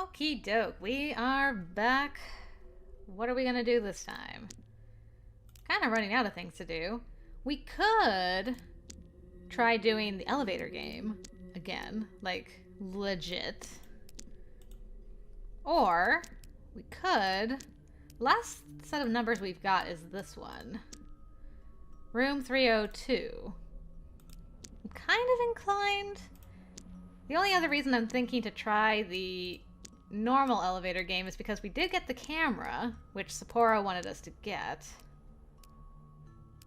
Okie doke, we are back. What are we gonna do this time? Kind of running out of things to do. We could try doing the elevator game again, like legit. Or we could... Last set of numbers we've got is this one. Room 302. I'm kind of inclined. The only other reason I'm thinking to try the normal elevator game is because we did get the camera, which Sapporo wanted us to get.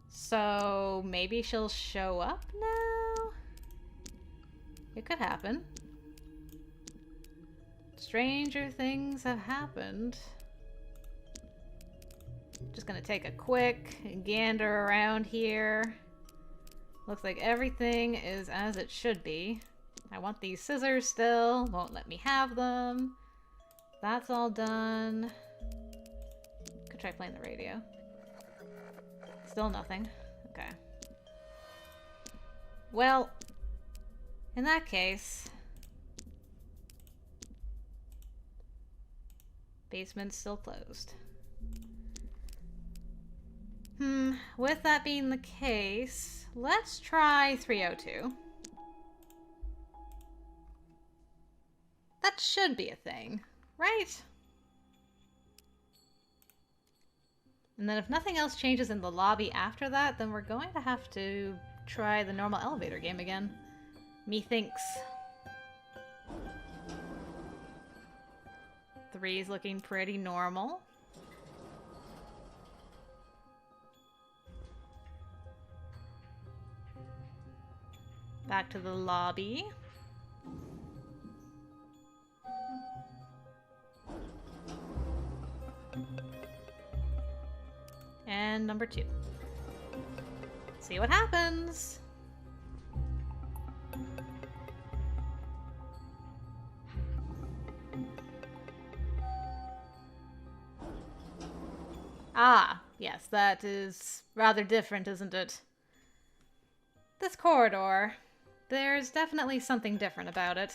So maybe she'll show up now? It could happen. Stranger things have happened. Just gonna take a quick gander around here. Looks like everything is as it should be. I want these scissors still. Won't let me have them. That's all done. Could try playing the radio. Still nothing. Okay. Well, in that case... Basement's still closed. With that being the case, let's try 302. That should be a thing, right? And then if nothing else changes in the lobby after that, then we're going to have to try the normal elevator game again. Methinks. 3's looking pretty normal. Back to the lobby. And number 2. See what happens. Ah, yes, that is rather different, isn't it? This corridor, there's definitely something different about it.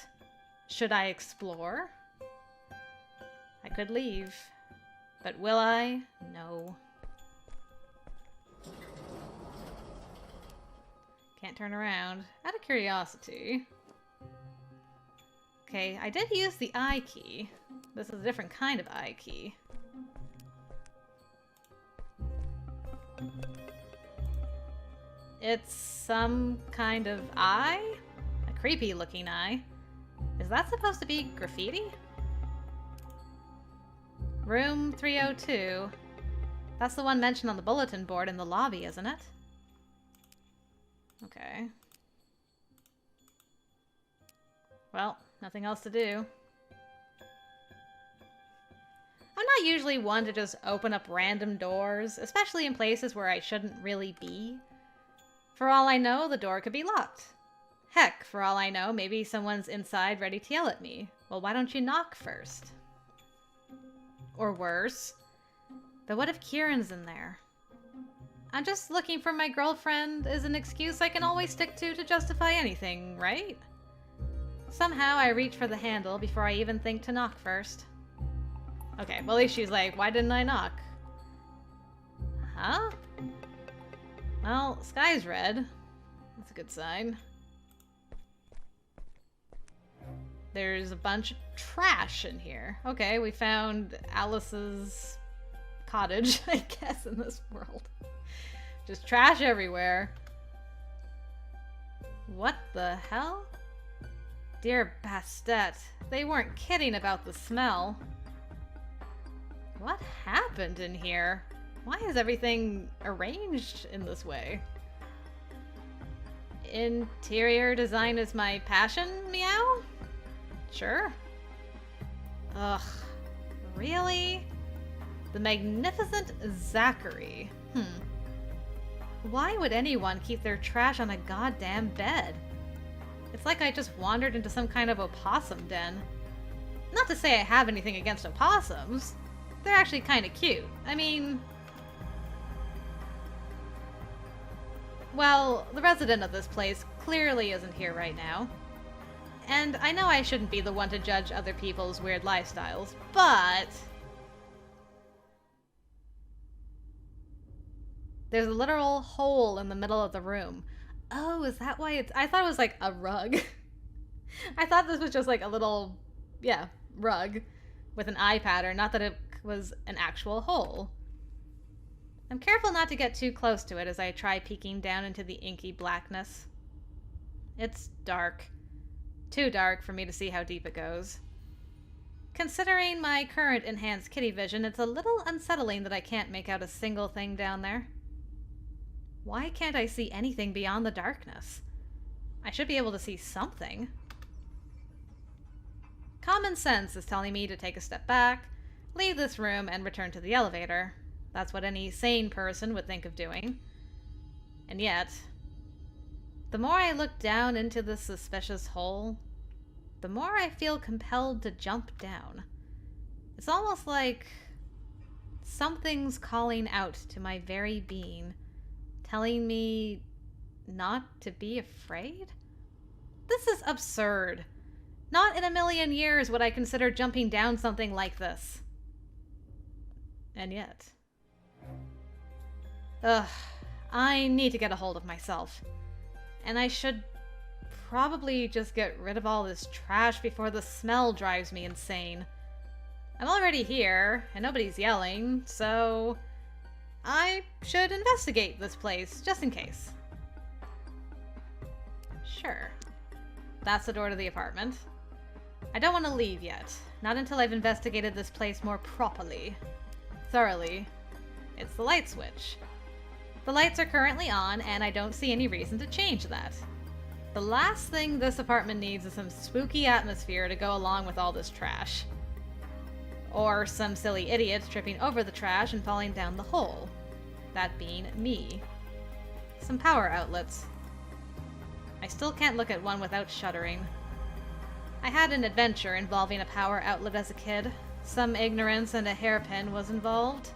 Should I explore? I could leave, but will I? No. Can't turn around. Out of curiosity. Okay, I did use the I key. This is a different kind of I key. It's some kind of eye? A creepy looking eye. Is that supposed to be graffiti? Room 302. That's the one mentioned on the bulletin board in the lobby, isn't it? Okay. Well, nothing else to do. I'm not usually one to just open up random doors, especially in places where I shouldn't really be. For all I know, the door could be locked. Heck, for all I know, maybe someone's inside ready to yell at me. Well, why don't you knock first? Or worse. But what if Kirin's in there? I'm just looking for my girlfriend is an excuse I can always stick to justify anything, right? Somehow I reach for the handle before I even think to knock first. Okay, well at least she's like, why didn't I knock? Huh? Well, sky's red. That's a good sign. There's a bunch of trash in here. Okay, we found Alice's cottage, I guess, in this world. Just trash everywhere. What the hell? Dear Bastet, they weren't kidding about the smell. What happened in here? Why is everything arranged in this way? Interior design is my passion, meow? Sure. Ugh. Really? The magnificent Zachary. Why would anyone keep their trash on a goddamn bed? It's like I just wandered into some kind of opossum den. Not to say I have anything against opossums. They're actually kind of cute. I mean... Well, the resident of this place clearly isn't here right now. And I know I shouldn't be the one to judge other people's weird lifestyles, but... there's a literal hole in the middle of the room. Oh, is that why it's... I thought it was like a rug. I thought this was just like a little, yeah, rug with an eye pattern, not that it was an actual hole. I'm careful not to get too close to it as I try peeking down into the inky blackness. It's dark. Too dark for me to see how deep it goes. Considering my current enhanced kitty vision, it's a little unsettling that I can't make out a single thing down there. Why can't I see anything beyond the darkness? I should be able to see something. Common sense is telling me to take a step back, leave this room, and return to the elevator. That's what any sane person would think of doing. And yet, the more I look down into this suspicious hole, the more I feel compelled to jump down. It's almost like something's calling out to my very being, telling me not to be afraid? This is absurd. Not in a million years would I consider jumping down something like this. And yet... ugh, I need to get a hold of myself. And I should probably just get rid of all this trash before the smell drives me insane. I'm already here, and nobody's yelling, so... I should investigate this place, just in case. Sure. That's the door to the apartment. I don't want to leave yet. Not until I've investigated this place more properly. Thoroughly. It's the light switch. The lights are currently on, and I don't see any reason to change that. The last thing this apartment needs is some spooky atmosphere to go along with all this trash. Or some silly idiot tripping over the trash and falling down the hole. That being me. Some power outlets. I still can't look at one without shuddering. I had an adventure involving a power outlet as a kid. Some ignorance and a hairpin was involved.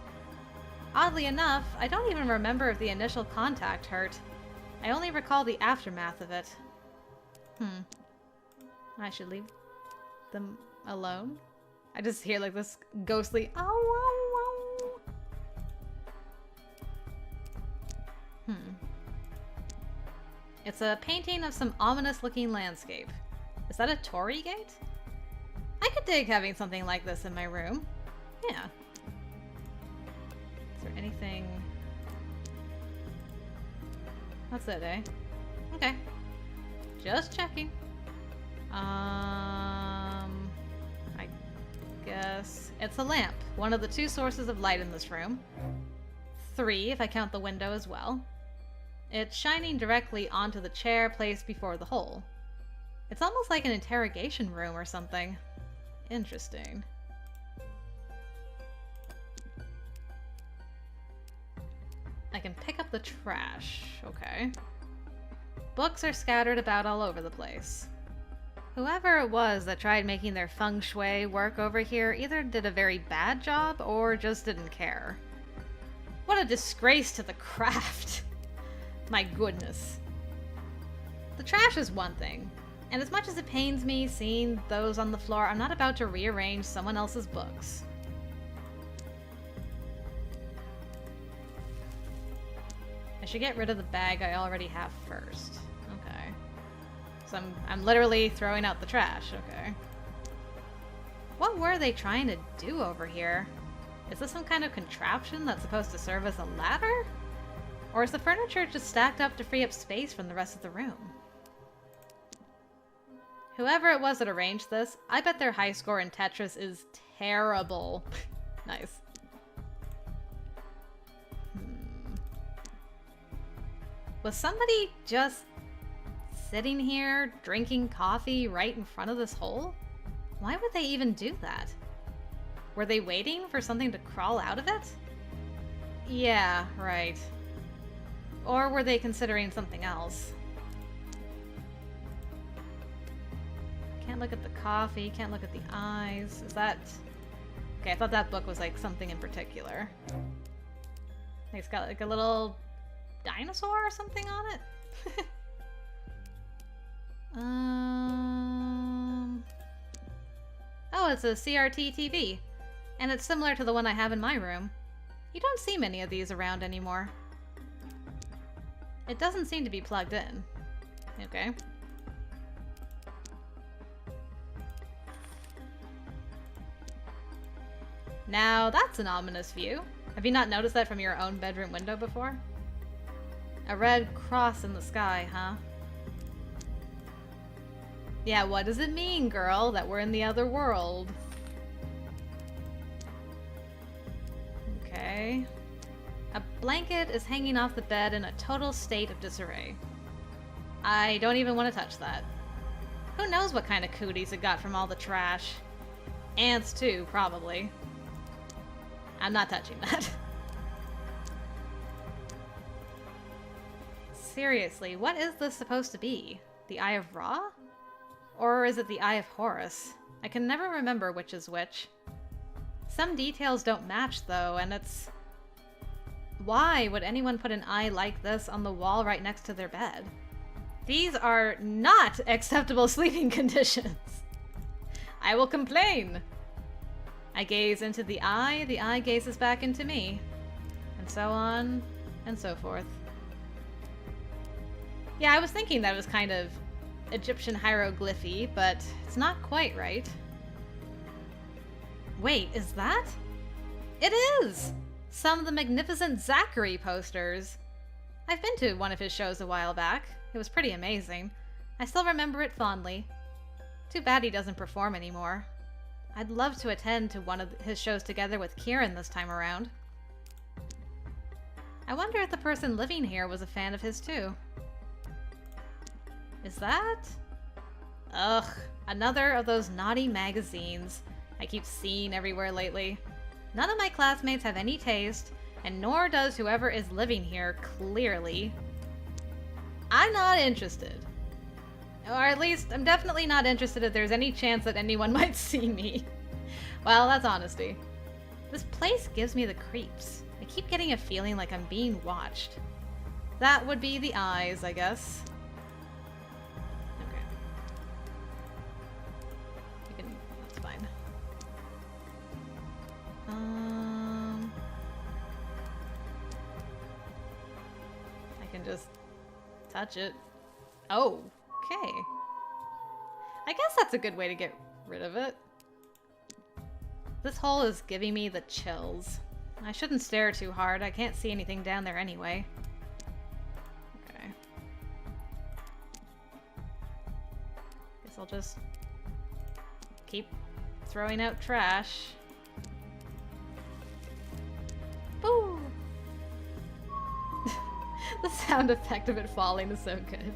Oddly enough, I don't even remember if the initial contact hurt. I only recall the aftermath of it. I should leave them alone? I just hear like this ghostly ow, ow, ow. It's a painting of some ominous looking landscape. Is that a Torii gate? I could dig having something like this in my room. Yeah. Is there anything... That's it, eh? Okay. Just checking. I guess it's a lamp. One of the two sources of light in this room. 3 if I count the window as well. It's shining directly onto the chair placed before the hole. It's almost like an interrogation room or something. Interesting. I can pick up the trash. Okay. Books are scattered about all over the place. Whoever it was that tried making their feng shui work over here either did a very bad job or just didn't care. What a disgrace to the craft! My goodness. The trash is one thing, and as much as it pains me seeing those on the floor, I'm not about to rearrange someone else's books. I should get rid of the bag I already have first. Okay. So I'm literally throwing out the trash, okay. What were they trying to do over here? Is this some kind of contraption that's supposed to serve as a ladder? Or is the furniture just stacked up to free up space from the rest of the room? Whoever it was that arranged this, I bet their high score in Tetris is terrible. Nice. Was somebody just sitting here drinking coffee right in front of this hole? Why would they even do that? Were they waiting for something to crawl out of it? Yeah, right. Or were they considering something else? Can't look at the coffee, can't look at the eyes. Is that... Okay, I thought that book was like something in particular. It's got like a little dinosaur or something on it? it's a CRT TV. And it's similar to the one I have in my room. You don't see many of these around anymore. It doesn't seem to be plugged in. Okay. Now that's an ominous view. Have you not noticed that from your own bedroom window before? A red cross in the sky, huh? Yeah, what does it mean, girl, that we're in the other world? Okay. A blanket is hanging off the bed in a total state of disarray. I don't even want to touch that. Who knows what kind of cooties it got from all the trash? Ants too, probably. I'm not touching that. Seriously, what is this supposed to be? The Eye of Ra? Or is it the Eye of Horus? I can never remember which is which. Some details don't match though, and it's... Why would anyone put an eye like this on the wall right next to their bed? These are not acceptable sleeping conditions. I will complain. I gaze into the eye gazes back into me. And so on, and so forth. Yeah, I was thinking that was kind of Egyptian hieroglyphy, but it's not quite right. Wait, is that? It is! Some of the magnificent Zachary posters. I've been to one of his shows a while back. It was pretty amazing. I still remember it fondly. Too bad he doesn't perform anymore. I'd love to attend to one of his shows together with Kirin this time around. I wonder if the person living here was a fan of his too. Is that? Ugh, another of those naughty magazines I keep seeing everywhere lately. None of my classmates have any taste, and nor does whoever is living here, clearly. I'm not interested. Or at least, I'm definitely not interested if there's any chance that anyone might see me. Well, that's honesty. This place gives me the creeps. I keep getting a feeling like I'm being watched. That would be the eyes, I guess. Okay. You can... that's fine. I can just touch it. Oh, okay. I guess that's a good way to get rid of it. This hole is giving me the chills. I shouldn't stare too hard. I can't see anything down there anyway. Okay. Guess I'll just keep throwing out trash. Boo! The sound effect of it falling is so good.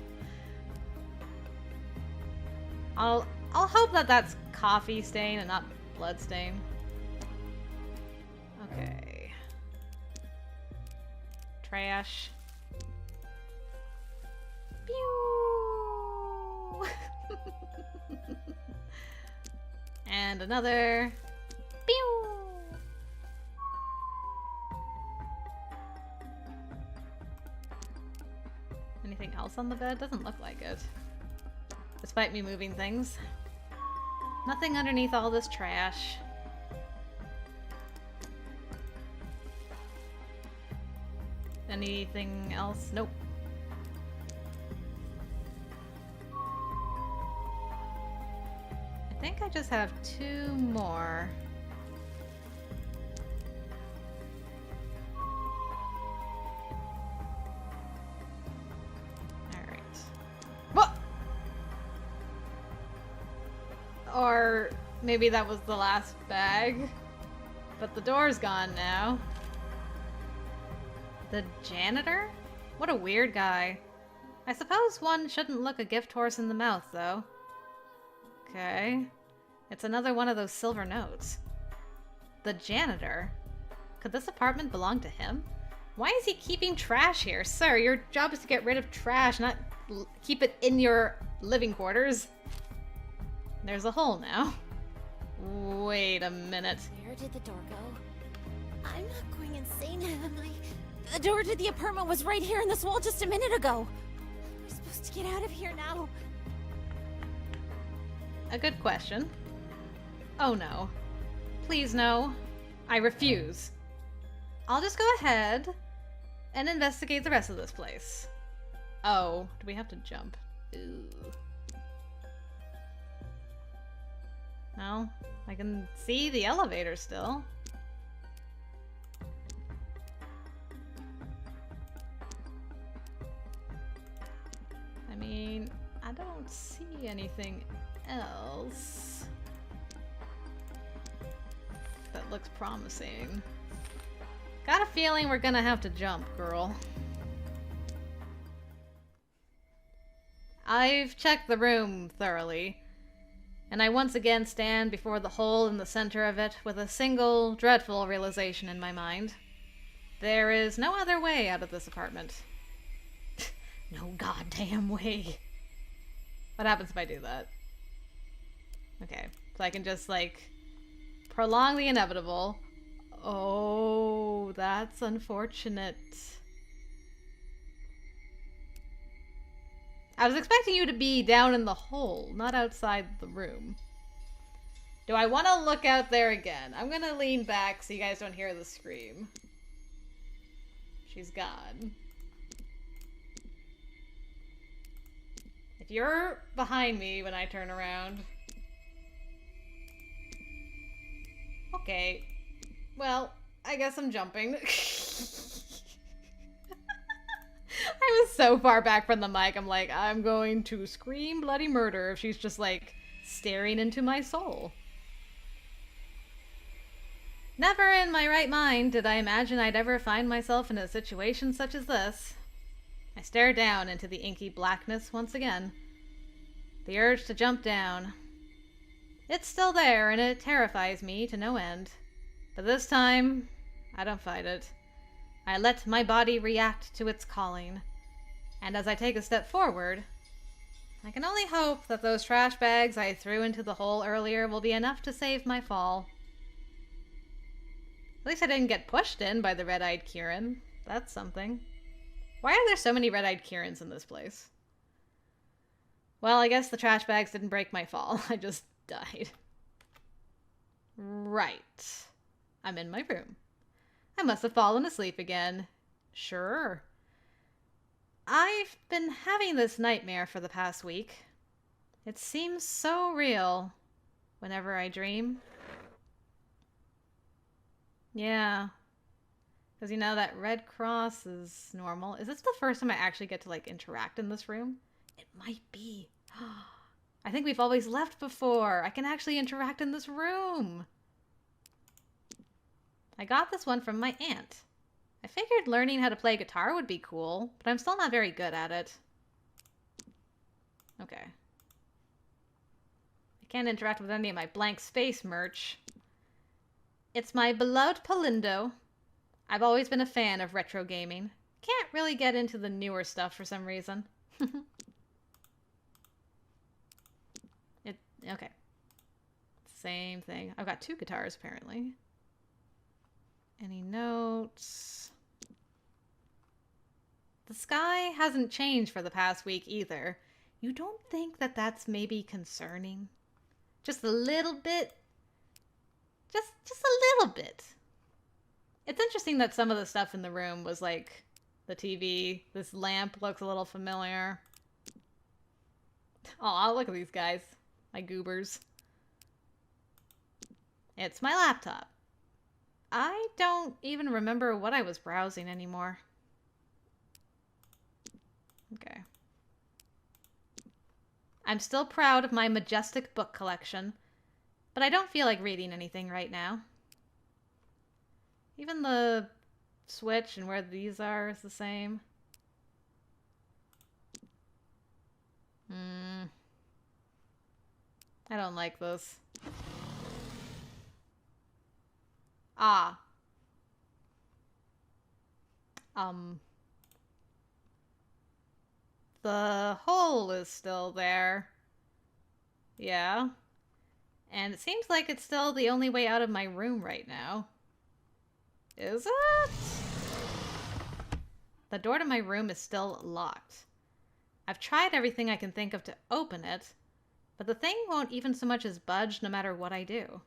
I'll hope that that's coffee stain and not blood stain. Okay. Trash. Pew! And another. Pew! Anything else on the bed? Doesn't look like it. Despite me moving things. Nothing underneath all this trash. Anything else? Nope. I think I just have 2 more. Or maybe that was the last bag. But the door's gone now. The janitor? What a weird guy. I suppose one shouldn't look a gift horse in the mouth, though. Okay. It's another one of those silver notes. The janitor? Could this apartment belong to him? Why is he keeping trash here? Sir, your job is to get rid of trash, not keep it in your living quarters. There's a hole now. Wait a minute. Where did the door go? I'm not going insane, am I? The door to the apartment was right here in this wall just a minute ago. We're supposed to get out of here now. A good question. Oh no. Please no. I refuse. I'll just go ahead and investigate the rest of this place. Oh, do we have to jump? Ooh. No, I can see the elevator still. I mean, I don't see anything else that looks promising. Got a feeling we're gonna have to jump, girl. I've checked the room thoroughly, and I once again stand before the hole in the center of it with a single dreadful realization in my mind. There is no other way out of this apartment. No goddamn way. What happens if I do that? Okay, so I can just, like, prolong the inevitable. Oh, that's unfortunate. I was expecting you to be down in the hole, not outside the room. Do I want to look out there again? I'm gonna lean back so you guys don't hear the scream. She's gone. If you're behind me when I turn around... Okay. Well, I guess I'm jumping. I was so far back from the mic, I'm like, I'm going to scream bloody murder if she's just, like, staring into my soul. Never in my right mind did I imagine I'd ever find myself in a situation such as this. I stare down into the inky blackness once again. The urge to jump down. It's still there, and it terrifies me to no end. But this time, I don't fight it. I let my body react to its calling. And as I take a step forward, I can only hope that those trash bags I threw into the hole earlier will be enough to save my fall. At least I didn't get pushed in by the red-eyed Kirin. That's something. Why are there so many red-eyed Kirins in this place? Well, I guess the trash bags didn't break my fall. I just died. Right. I'm in my room. I must have fallen asleep again. Sure. I've been having this nightmare for the past week. It seems so real whenever I dream. Yeah. Because, you know, that red cross is normal. Is this the first time I actually get to, like, interact in this room? It might be. I think we've always left before. I can actually interact in this room. I got this one from my aunt. I figured learning how to play guitar would be cool, but I'm still not very good at it. Okay. I can't interact with any of my blank space merch. It's my beloved Palindo. I've always been a fan of retro gaming. Can't really get into the newer stuff for some reason. Okay. Same thing. I've got two guitars, apparently. Any notes? The sky hasn't changed for the past week either. You don't think that that's maybe concerning? Just a little bit? Just a little bit. It's interesting that some of the stuff in the room was like the TV. This lamp looks a little familiar. Oh, look at these guys. My goobers. It's my laptop. I don't even remember what I was browsing anymore. Okay. I'm still proud of my majestic book collection, but I don't feel like reading anything right now. Even the switch and where these are is the same. I don't like this. Ah. The hole is still there. Yeah. And it seems like it's still the only way out of my room right now. Is it? The door to my room is still locked. I've tried everything I can think of to open it, But the thing won't even so much as budge no matter what I do.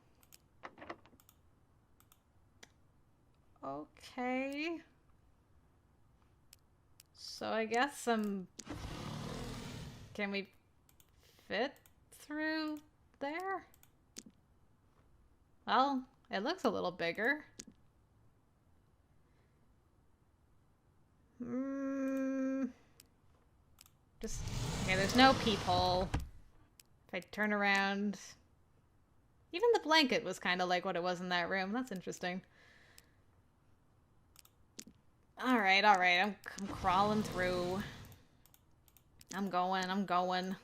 Okay. So I guess Can we fit through there? Well, it looks a little bigger. Okay, there's no peephole. If I turn around... Even the blanket was kind of like what it was in that room. That's interesting. Alright, I'm crawling through. I'm going.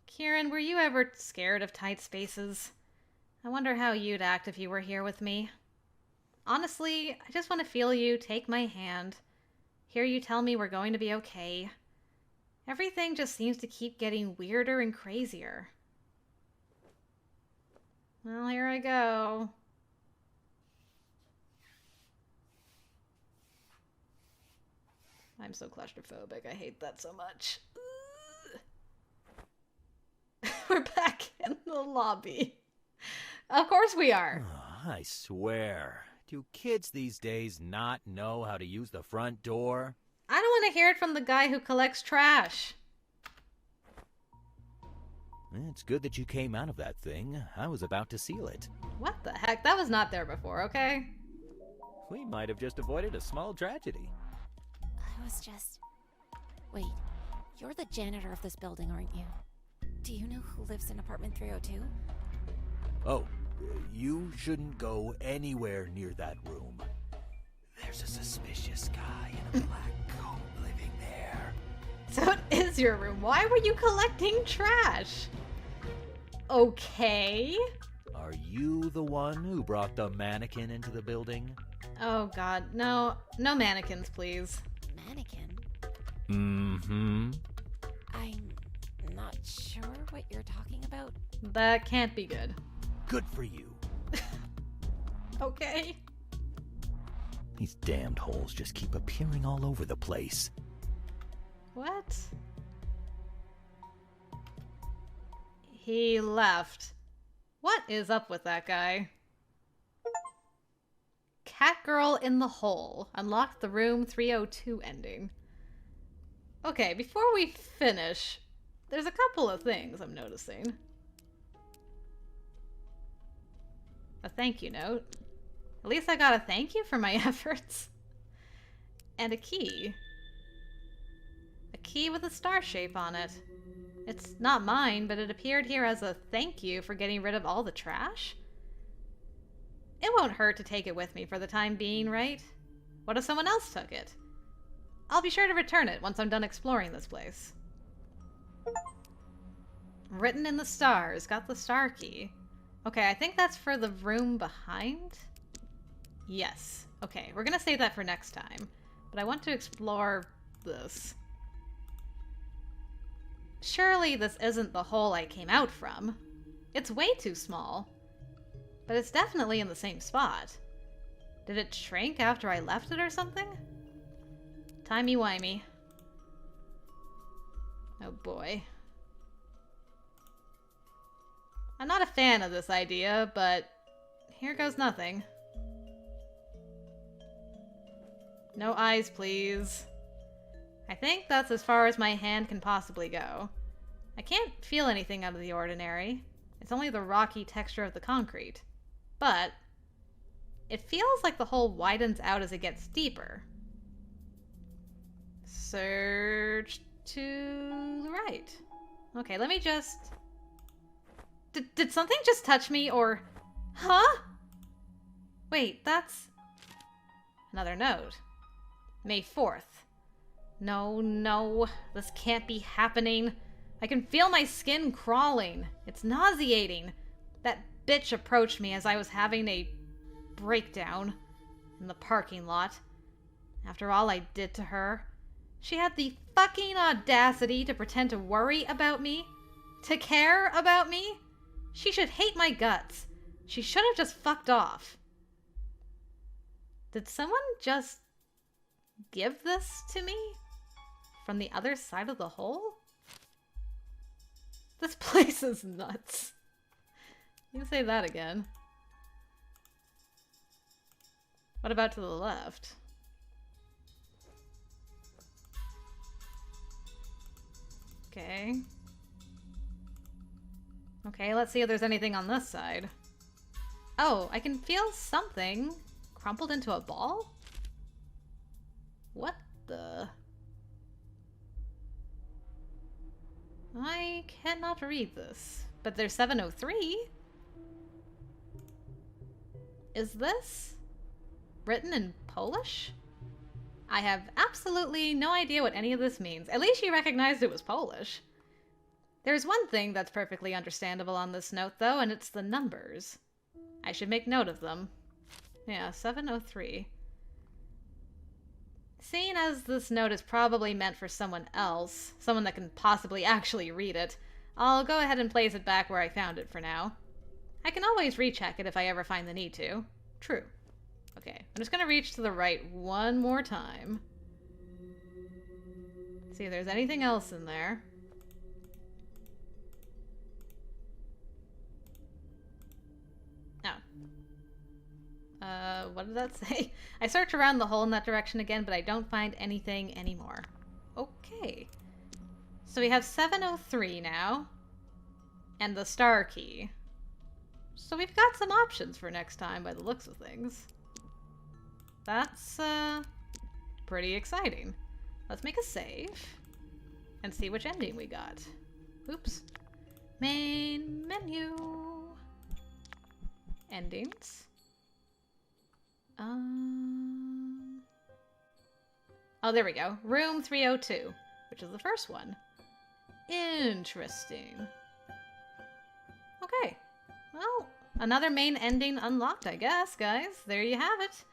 Kirin, were you ever scared of tight spaces? I wonder how you'd act if you were here with me. Honestly, I just want to feel you take my hand. Hear you tell me we're going to be okay. Everything just seems to keep getting weirder and crazier. Well, here I go. I'm so claustrophobic. I hate that so much. We're back in the lobby. Of course we are. Oh, I swear. Do kids these days not know how to use the front door? I don't want to hear it from the guy who collects trash. It's good that you came out of that thing. I was about to seal it. What the heck? That was not there before, okay? We might have just avoided a small tragedy. I was just... Wait, you're the janitor of this building, aren't you? Do you know who lives in apartment 302? Oh, you shouldn't go anywhere near that room. There's a suspicious guy in a black coat living there. So it is your room. Why were you collecting trash? Okay. Are you the one who brought the mannequin into the building? Oh god, no. No mannequins, please. Mannequin? Mm-hmm. I'm not sure what you're talking about. That can't be good. Good for you. Okay. These damned holes just keep appearing all over the place. What? He left. What is up with that guy? Catgirl in the hole. Unlocked the room 302 ending. Okay, before we finish, there's a couple of things I'm noticing. A thank you note. At least I got a thank you for my efforts. And a key. A key with a star shape on it. It's not mine, but it appeared here as a thank you for getting rid of all the trash. It won't hurt to take it with me for the time being, right? What if someone else took it? I'll be sure to return it once I'm done exploring this place. Written in the stars. Got the star key. Okay, I think that's for the room behind. Yes. Okay, we're gonna save that for next time. But I want to explore this. Surely this isn't the hole I came out from. It's way too small. But it's definitely in the same spot. Did it shrink after I left it or something? Timey-wimey. Oh boy. I'm not a fan of this idea, but here goes nothing. No eyes, please. I think that's as far as my hand can possibly go. I can't feel anything out of the ordinary. It's only the rocky texture of the concrete. But it feels like the hole widens out as it gets deeper. Search to the right. Okay, let me just... Did something just touch me, or... Huh? Wait, that's... Another note. May 4th. No, this can't be happening. I can feel my skin crawling. It's nauseating. That bitch approached me as I was having a breakdown in the parking lot. After all I did to her, she had the fucking audacity to pretend to worry about me, to care about me. She should hate my guts. She should have just fucked off. Did someone just give this to me? From the other side of the hole? This place is nuts. You can say that again. What about to the left? Okay. Okay, let's see if there's anything on this side. Oh, I can feel something crumpled into a ball? What the? I cannot read this, but there's 703. Is this written in Polish? I have absolutely no idea what any of this means. At least she recognized it was Polish. There's one thing that's perfectly understandable on this note, though, and it's the numbers. I should make note of them. Yeah, 703. Seeing as this note is probably meant for someone else, someone that can possibly actually read it, I'll go ahead and place it back where I found it for now. I can always recheck it if I ever find the need to. True. Okay, I'm just gonna reach to the right one more time. See if there's anything else in there. What did that say? I search around the hole in that direction again, but I don't find anything anymore. Okay. So we have 703 now. And the star key. So we've got some options for next time by the looks of things. That's, pretty exciting. Let's make a save. And see which ending we got. Oops. Main menu. Endings. Oh, there we go. Room 302, which is the first one. Interesting. Okay. Well, another main ending unlocked, I guess, guys. There you have it.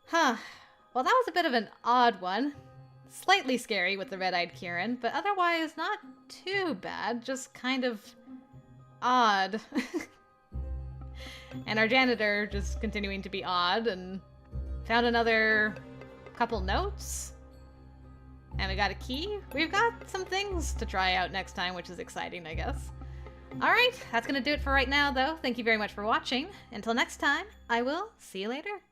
Huh. Well, that was a bit of an odd one. Slightly scary with the red-eyed Kirin, but otherwise not too bad. Just kind of odd. And our janitor just continuing to be odd, and found another couple notes. And we got a key. We've got some things to try out next time, which is exciting, I guess. Alright, that's gonna do it for right now, though. Thank you very much for watching. Until next time, I will see you later.